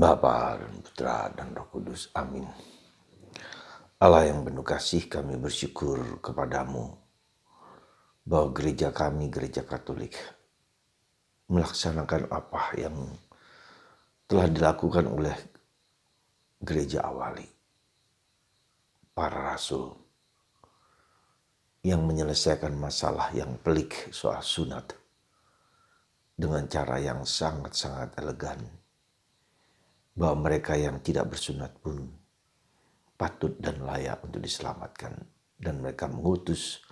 Bapa dan Putra dan Roh Kudus. Amin. Allah yang penuh kasih, kami bersyukur kepadamu bahwa gereja kami, gereja Katolik, melaksanakan apa yang telah dilakukan oleh gereja awali, para rasul, yang menyelesaikan masalah yang pelik soal sunat dengan cara yang sangat-sangat elegan, bahwa mereka yang tidak bersunat pun patut dan layak untuk diselamatkan, dan mereka mengutus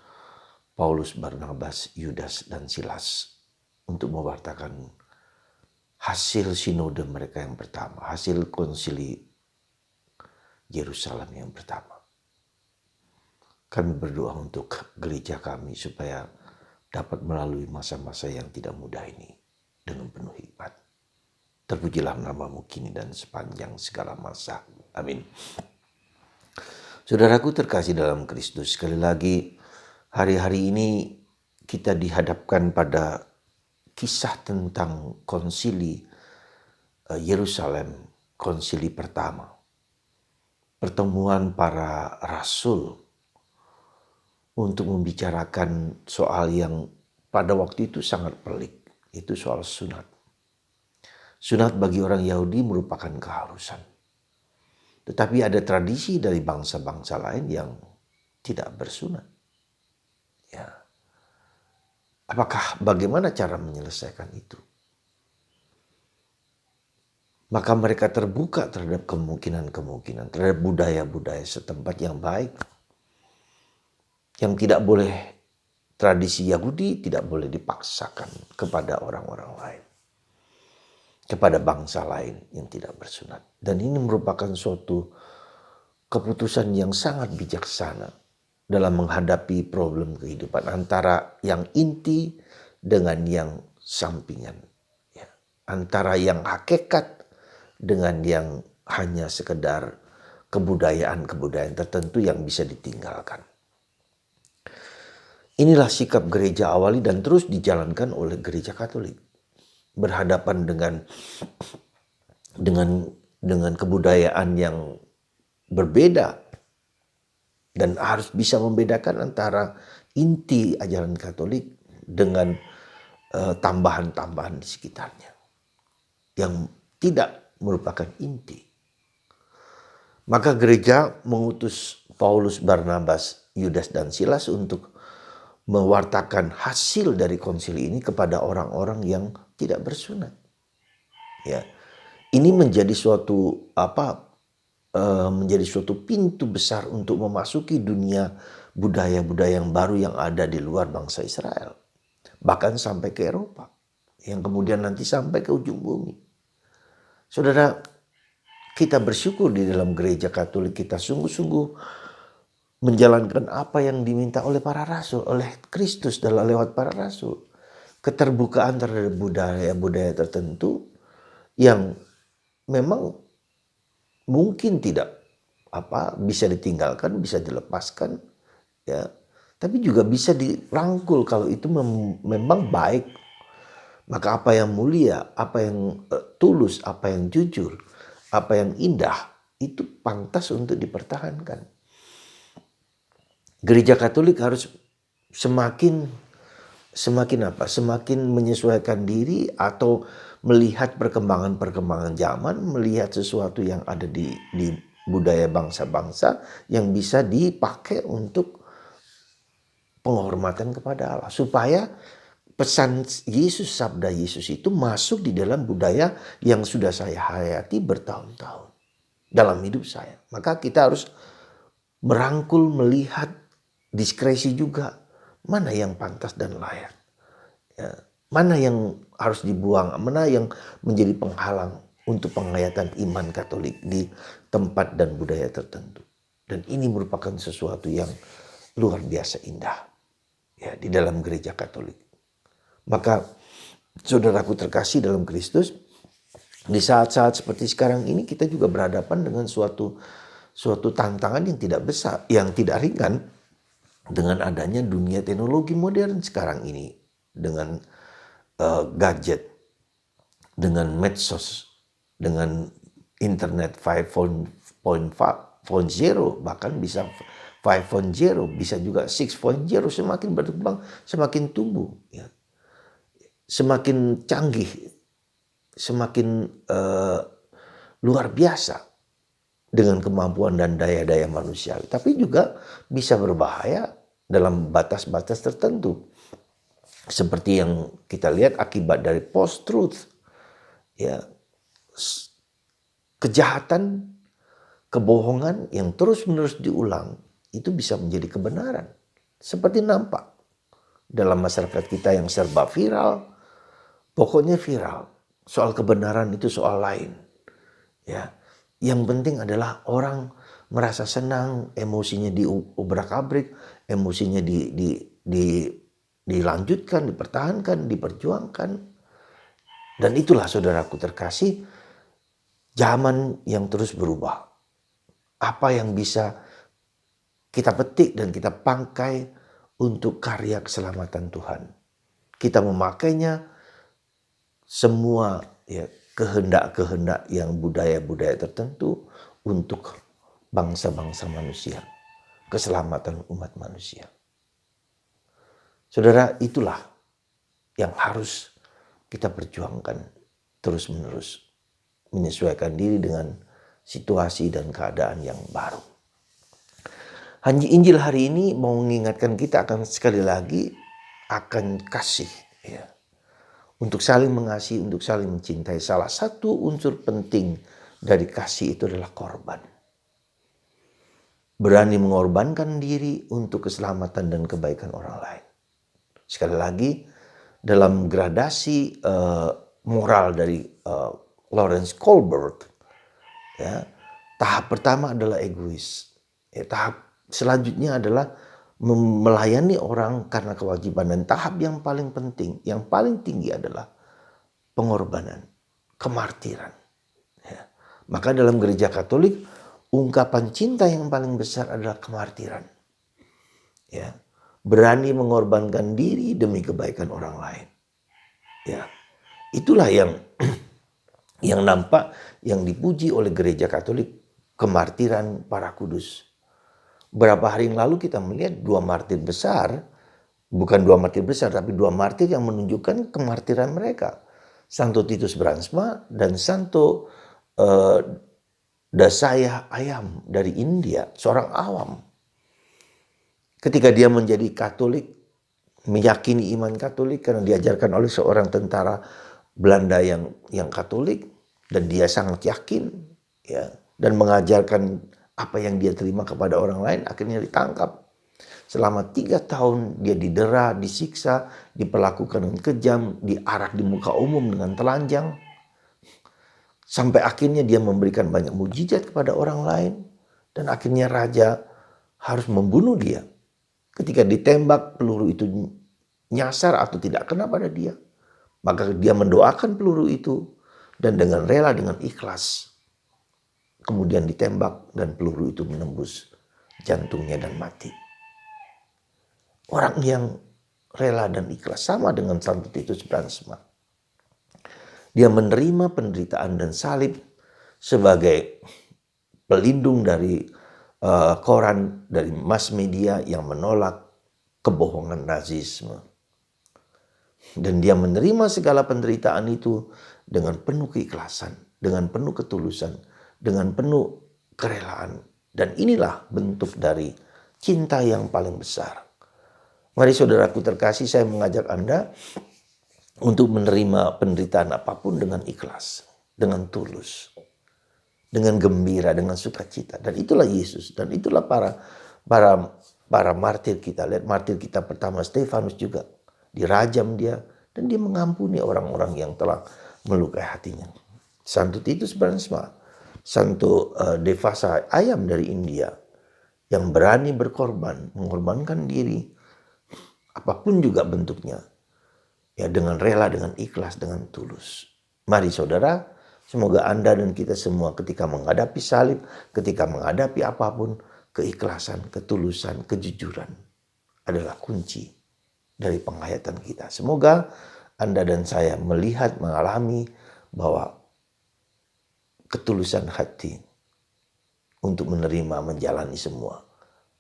Paulus, Barnabas, Yudas, dan Silas untuk mewartakan hasil sinode mereka yang pertama, hasil konsili Yerusalem yang pertama. Kami berdoa untuk gereja kami supaya dapat melalui masa-masa yang tidak mudah ini dengan penuh hikmat. Terpujilah namamu kini dan sepanjang segala masa. Amin. Saudaraku terkasih dalam Kristus, sekali lagi hari-hari ini kita dihadapkan pada kisah tentang konsili Yerusalem, konsili pertama. Pertemuan para rasul untuk membicarakan soal yang pada waktu itu sangat pelik, itu soal sunat. Sunat bagi orang Yahudi merupakan keharusan. Tetapi ada tradisi dari bangsa-bangsa lain yang tidak bersunat. Ya. Bagaimana cara menyelesaikan itu? Maka mereka terbuka terhadap kemungkinan-kemungkinan, terhadap budaya-budaya setempat yang baik. Yang tidak boleh, tradisi Yahudi tidak boleh dipaksakan kepada orang-orang lain. Kepada bangsa lain yang tidak bersunat. Dan ini merupakan suatu keputusan yang sangat bijaksana dalam menghadapi problem kehidupan antara yang inti dengan yang sampingan. Ya. Antara yang hakikat dengan yang hanya sekedar kebudayaan-kebudayaan tertentu yang bisa ditinggalkan. Inilah sikap gereja awali dan terus dijalankan oleh gereja Katolik. Berhadapan dengan kebudayaan yang berbeda dan harus bisa membedakan antara inti ajaran Katolik dengan tambahan-tambahan di sekitarnya yang tidak merupakan inti. Maka gereja mengutus Paulus, Barnabas, Yudas, dan Silas untuk mewartakan hasil dari konsili ini kepada orang-orang yang tidak bersunat. Ya, ini menjadi suatu pintu besar untuk memasuki dunia budaya-budaya yang baru yang ada di luar bangsa Israel, bahkan sampai ke Eropa, yang kemudian nanti sampai ke ujung bumi. Saudara, kita bersyukur di dalam gereja Katolik kita sungguh-sungguh menjalankan apa yang diminta oleh para rasul, oleh Kristus lewat para rasul. Keterbukaan terhadap budaya-budaya tertentu yang memang mungkin tidak bisa ditinggalkan, bisa dilepaskan, ya. Tapi juga bisa dirangkul kalau itu memang baik. Maka apa yang mulia, apa yang tulus, apa yang jujur, apa yang indah, itu pantas untuk dipertahankan. Gereja Katolik harus semakin menyesuaikan diri atau melihat perkembangan zaman, melihat sesuatu yang ada di budaya bangsa-bangsa yang bisa dipakai untuk penghormatan kepada Allah, supaya pesan Yesus, sabda Yesus itu masuk di dalam budaya yang sudah saya hayati bertahun-tahun dalam hidup saya. Maka kita harus merangkul, melihat, diskresi juga mana yang pantas dan layak, ya, mana yang harus dibuang, mana yang menjadi penghalang untuk penghayatan iman Katolik di tempat dan budaya tertentu. Dan ini merupakan sesuatu yang luar biasa indah, ya, di dalam gereja Katolik. Maka saudaraku terkasih dalam Kristus, di saat-saat seperti sekarang ini kita juga berhadapan dengan suatu tantangan yang tidak besar, yang tidak ringan, dengan adanya dunia teknologi modern sekarang ini, dengan gadget, dengan medsos, dengan internet 5.0, bahkan bisa 5.0, bisa juga 6.0, semakin berkembang, semakin tumbuh, ya. Semakin canggih, semakin luar biasa dengan kemampuan dan daya-daya manusiawi. Tapi juga bisa berbahaya dalam batas-batas tertentu. Seperti yang kita lihat akibat dari post-truth, ya, kejahatan, kebohongan yang terus-menerus diulang itu bisa menjadi kebenaran. Seperti nampak dalam masyarakat kita yang serba viral, pokoknya viral. Soal kebenaran itu soal lain. Ya, yang penting adalah orang merasa senang, emosinya diubrak-abrik, emosinya dilanjutkan, dipertahankan, diperjuangkan. Dan itulah saudaraku terkasih, zaman yang terus berubah. Apa yang bisa kita petik dan kita pangkai untuk karya keselamatan Tuhan. Kita memakainya semua, ya, kehendak-kehendak yang budaya-budaya tertentu untuk bangsa-bangsa manusia, keselamatan umat manusia. Saudara, itulah yang harus kita perjuangkan terus-menerus, menyesuaikan diri dengan situasi dan keadaan yang baru. Injil hari ini mau mengingatkan kita akan sekali lagi akan kasih, ya. Untuk saling mengasihi, untuk saling mencintai. Salah satu unsur penting dari kasih itu adalah korban. Berani mengorbankan diri untuk keselamatan dan kebaikan orang lain. Sekali lagi, dalam gradasi moral dari Lawrence Kohlberg, ya, tahap pertama adalah egois. Ya, tahap selanjutnya adalah melayani orang karena kewajiban. Dan tahap yang paling penting, yang paling tinggi adalah pengorbanan, kemartiran. Ya. Maka dalam gereja Katolik, ungkapan cinta yang paling besar adalah kemartiran. Ya. Berani mengorbankan diri demi kebaikan orang lain. Ya. Itulah yang nampak, yang dipuji oleh gereja Katolik, kemartiran para kudus. Berapa hari yang lalu kita melihat dua martir besar, bukan dua martir besar, tapi dua martir yang menunjukkan kemartiran mereka. Santo Titus Bransma dan Santo Dasaya Ayam dari India, seorang awam. Ketika dia menjadi Katolik, meyakini iman Katolik karena diajarkan oleh seorang tentara Belanda yang Katolik, dan dia sangat yakin, ya, dan mengajarkan apa yang dia terima kepada orang lain, akhirnya ditangkap. Selama 3 tahun dia didera, disiksa, diperlakukan dengan kejam, diarak di muka umum dengan telanjang. Sampai akhirnya dia memberikan banyak mujizat kepada orang lain. Dan akhirnya raja harus membunuh dia. Ketika ditembak, peluru itu nyasar atau tidak kena pada dia. Maka dia mendoakan peluru itu. Dan dengan rela, dengan ikhlas, kemudian ditembak dan peluru itu menembus jantungnya dan mati. Orang yang rela dan ikhlas sama dengan Santo Titus Bransma. Dia menerima penderitaan dan salib sebagai pelindung dari koran, dari mass media yang menolak kebohongan rasisme. Dan dia menerima segala penderitaan itu dengan penuh keikhlasan, dengan penuh ketulusan, dengan penuh kerelaan. Dan inilah bentuk dari cinta yang paling besar. Mari saudaraku terkasih, saya mengajak Anda untuk menerima penderitaan apapun dengan ikhlas, dengan tulus, dengan gembira, dengan sukacita. Dan itulah Yesus, dan itulah para martir kita. Lihat martir kita pertama, Stefanus juga. Dirajam dia, dan dia mengampuni orang-orang yang telah melukai hatinya. Santo Titus Bransma, Santo Devasa Ayam dari India, yang berani berkorban, mengorbankan diri, apapun juga bentuknya, ya, dengan rela, dengan ikhlas, dengan tulus. Mari saudara, semoga Anda dan kita semua ketika menghadapi salib, ketika menghadapi apapun, keikhlasan, ketulusan, kejujuran adalah kunci dari penghayatan kita. Semoga Anda dan saya melihat, mengalami bahwa ketulusan hati untuk menerima, menjalani semua,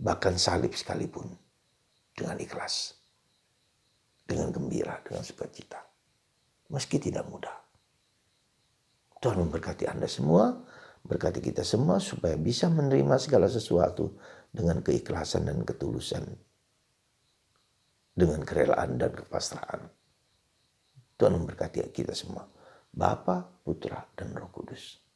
bahkan salib sekalipun, dengan ikhlas, dengan gembira, dengan sukacita, meski tidak mudah. Tuhan memberkati Anda semua, berkati kita semua supaya bisa menerima segala sesuatu dengan keikhlasan dan ketulusan, dengan kerelaan dan kepasrahan. Tuhan memberkati kita semua, Bapa, Putra, dan Roh Kudus.